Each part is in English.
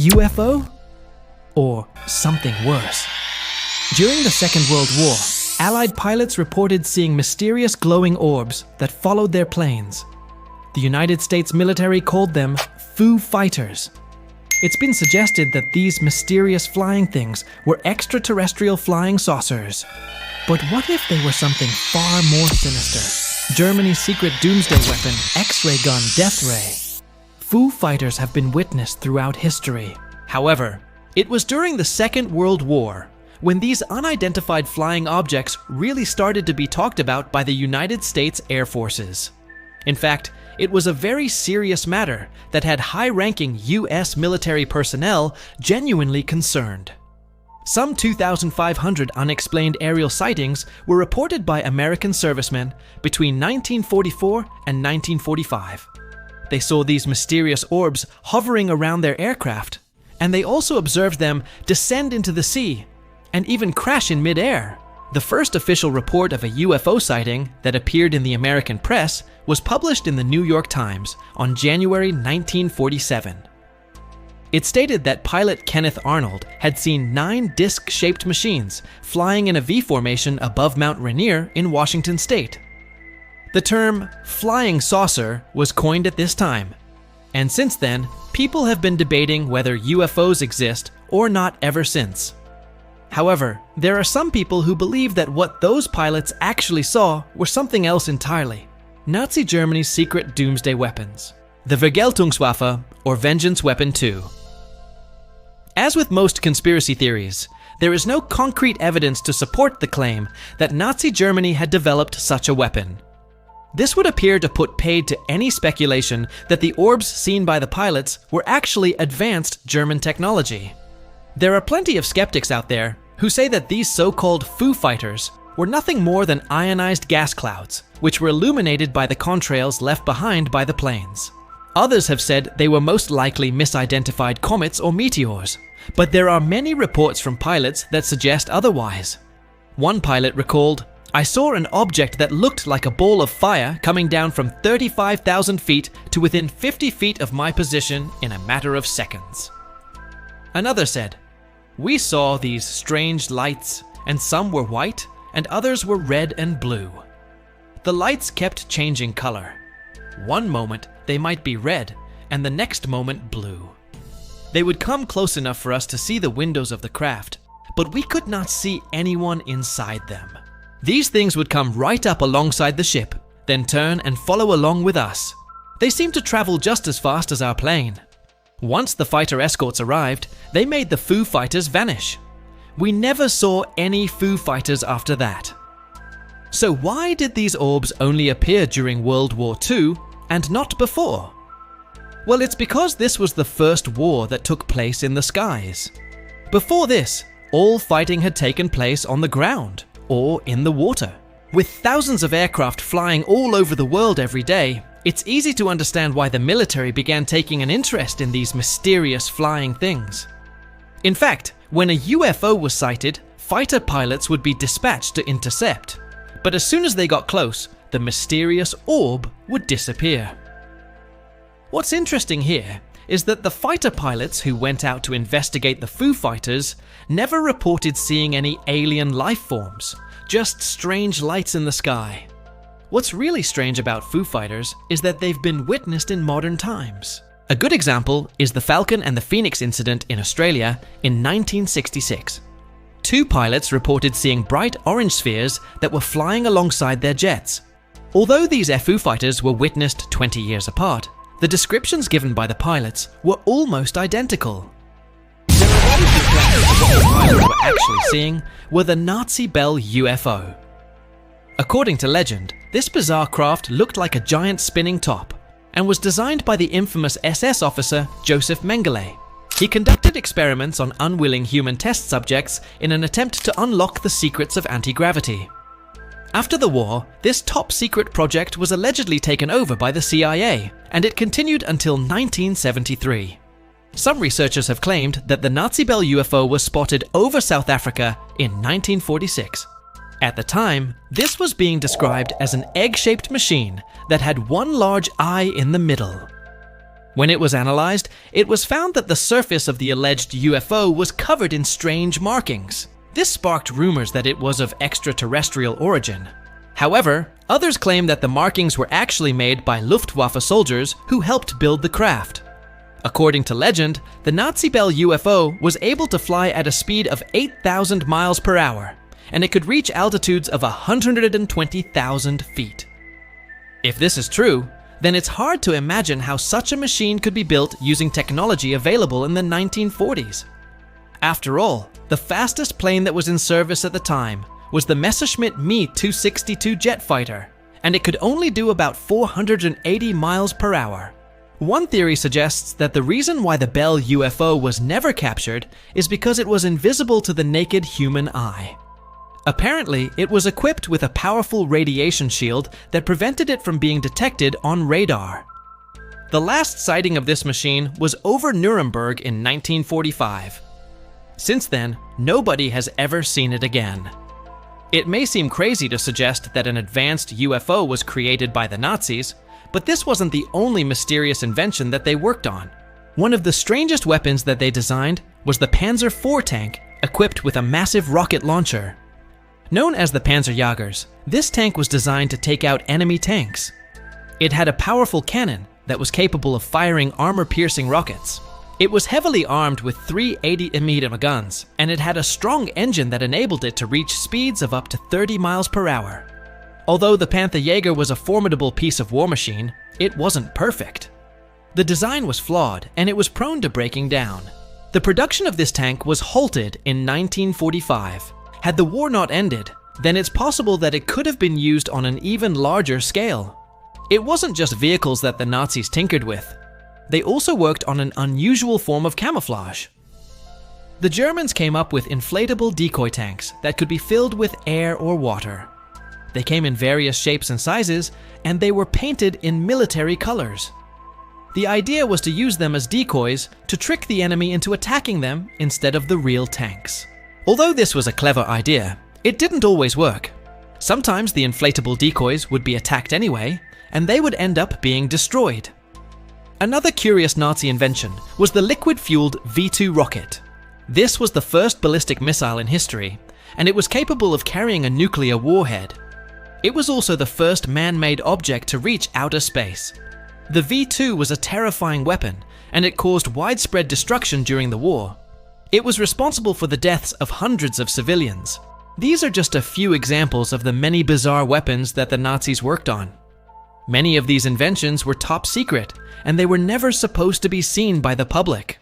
UFO? Or something worse? During the Second World War, Allied pilots reported seeing mysterious glowing orbs that followed their planes. The United States military called them Foo Fighters. It's been suggested that these mysterious flying things were extraterrestrial flying saucers. But what if they were something far more sinister? Germany's secret doomsday weapon, X-ray gun Death Ray. Foo Fighters have been witnessed throughout history. However, it was during the Second World War when these unidentified flying objects really started to be talked about by the United States Air Forces. In fact, it was a very serious matter that had high-ranking US military personnel genuinely concerned. Some 2,500 unexplained aerial sightings were reported by American servicemen between 1944 and 1945. They saw these mysterious orbs hovering around their aircraft, and they also observed them descend into the sea and even crash in mid-air. The first official report of a UFO sighting that appeared in the American press was published in the New York Times on January 1947. It stated that pilot Kenneth Arnold had seen 9 disc-shaped machines flying in a V formation above Mount Rainier in Washington state. The term flying saucer was coined at this time, and since then, people have been debating whether UFOs exist or not ever since. However, there are some people who believe that what those pilots actually saw were something else entirely. Nazi Germany's secret doomsday weapons, the Vergeltungswaffe or Vengeance Weapon 2. As with most conspiracy theories, there is no concrete evidence to support the claim that Nazi Germany had developed such a weapon. This would appear to put paid to any speculation that the orbs seen by the pilots were actually advanced German technology. There are plenty of skeptics out there who say that these so-called Foo Fighters were nothing more than ionized gas clouds, which were illuminated by the contrails left behind by the planes. Others have said they were most likely misidentified comets or meteors, but there are many reports from pilots that suggest otherwise. One pilot recalled, "I saw an object that looked like a ball of fire coming down from 35,000 feet to within 50 feet of my position in a matter of seconds." Another said, "We saw these strange lights, and some were white, and others were red and blue. The lights kept changing color. One moment they might be red, and the next moment blue. They would come close enough for us to see the windows of the craft, but we could not see anyone inside them. These things would come right up alongside the ship, then turn and follow along with us. They seemed to travel just as fast as our plane. Once the fighter escorts arrived, they made the Foo Fighters vanish. We never saw any Foo Fighters after that." So why did these orbs only appear during World War II and not before? Well, it's because this was the first war that took place in the skies. Before this, all fighting had taken place on the ground or in the water. With thousands of aircraft flying all over the world every day, it's easy to understand why the military began taking an interest in these mysterious flying things. In fact, when a UFO was sighted, fighter pilots would be dispatched to intercept. But as soon as they got close, the mysterious orb would disappear. What's interesting here is that the fighter pilots who went out to investigate the Foo Fighters never reported seeing any alien life forms, just strange lights in the sky. What's really strange about Foo Fighters is that they've been witnessed in modern times. A good example is the Falcon and the Phoenix incident in Australia in 1966. 2 pilots reported seeing bright orange spheres that were flying alongside their jets. Although these Foo Fighters were witnessed 20 years apart, the descriptions given by the pilots were almost identical. There are very few claims that what the pilots were actually seeing were the Nazi Bell UFO. According to legend, this bizarre craft looked like a giant spinning top and was designed by the infamous SS officer Joseph Mengele. He conducted experiments on unwilling human test subjects in an attempt to unlock the secrets of anti-gravity. After the war, this top-secret project was allegedly taken over by the CIA, and it continued until 1973. Some researchers have claimed that the Nazi Bell UFO was spotted over South Africa in 1946. At the time, this was being described as an egg-shaped machine that had one large eye in the middle. When it was analyzed, it was found that the surface of the alleged UFO was covered in strange markings. This sparked rumors that it was of extraterrestrial origin. However, others claim that the markings were actually made by Luftwaffe soldiers who helped build the craft. According to legend, the Nazi Bell UFO was able to fly at a speed of 8,000 miles per hour, and it could reach altitudes of 120,000 feet. If this is true, then it's hard to imagine how such a machine could be built using technology available in the 1940s. After all, the fastest plane that was in service at the time was the Messerschmitt Me-262 jet fighter, and it could only do about 480 miles per hour. One theory suggests that the reason why the Bell UFO was never captured is because it was invisible to the naked human eye. Apparently, it was equipped with a powerful radiation shield that prevented it from being detected on radar. The last sighting of this machine was over Nuremberg in 1945. Since then, nobody has ever seen it again. It may seem crazy to suggest that an advanced UFO was created by the Nazis, but this wasn't the only mysterious invention that they worked on. One of the strangest weapons that they designed was the Panzer IV tank, equipped with a massive rocket launcher. Known as the Panzerjägers, this tank was designed to take out enemy tanks. It had a powerful cannon that was capable of firing armor-piercing rockets. It was heavily armed with 3 80mm guns, and it had a strong engine that enabled it to reach speeds of up to 30 miles per hour. Although the Panzerjäger was a formidable piece of war machine, it wasn't perfect. The design was flawed, and it was prone to breaking down. The production of this tank was halted in 1945. Had the war not ended, then it's possible that it could have been used on an even larger scale. It wasn't just vehicles that the Nazis tinkered with. They also worked on an unusual form of camouflage. The Germans came up with inflatable decoy tanks that could be filled with air or water. They came in various shapes and sizes, and they were painted in military colors. The idea was to use them as decoys to trick the enemy into attacking them instead of the real tanks. Although this was a clever idea, it didn't always work. Sometimes the inflatable decoys would be attacked anyway, and they would end up being destroyed. Another curious Nazi invention was the liquid-fueled V-2 rocket. This was the first ballistic missile in history, and it was capable of carrying a nuclear warhead. It was also the first man-made object to reach outer space. The V-2 was a terrifying weapon, and it caused widespread destruction during the war. It was responsible for the deaths of hundreds of civilians. These are just a few examples of the many bizarre weapons that the Nazis worked on. Many of these inventions were top secret, and they were never supposed to be seen by the public.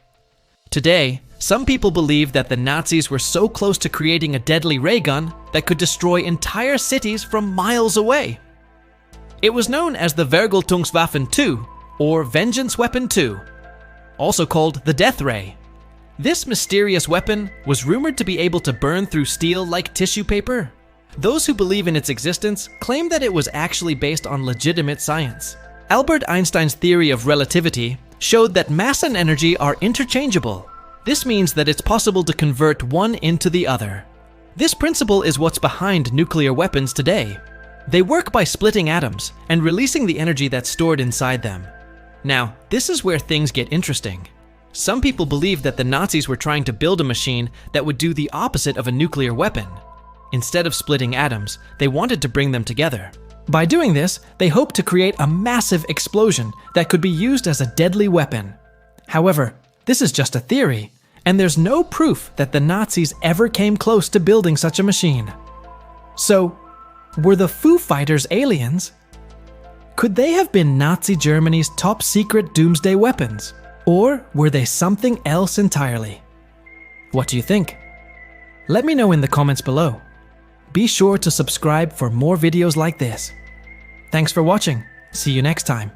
Today, some people believe that the Nazis were so close to creating a deadly ray gun that could destroy entire cities from miles away. It was known as the Vergeltungswaffen 2, or Vengeance Weapon 2, also called the Death Ray. This mysterious weapon was rumored to be able to burn through steel like tissue paper. Those who believe in its existence claim that it was actually based on legitimate science. Albert Einstein's theory of relativity showed that mass and energy are interchangeable. This means that it's possible to convert one into the other. This principle is what's behind nuclear weapons today. They work by splitting atoms and releasing the energy that's stored inside them. Now, this is where things get interesting. Some people believe that the Nazis were trying to build a machine that would do the opposite of a nuclear weapon. Instead of splitting atoms, they wanted to bring them together. By doing this, they hoped to create a massive explosion that could be used as a deadly weapon. However, this is just a theory, and there's no proof that the Nazis ever came close to building such a machine. So, were the Foo Fighters aliens? Could they have been Nazi Germany's top secret doomsday weapons? Or were they something else entirely? What do you think? Let me know in the comments below. Be sure to subscribe for more videos like this. Thanks for watching. See you next time.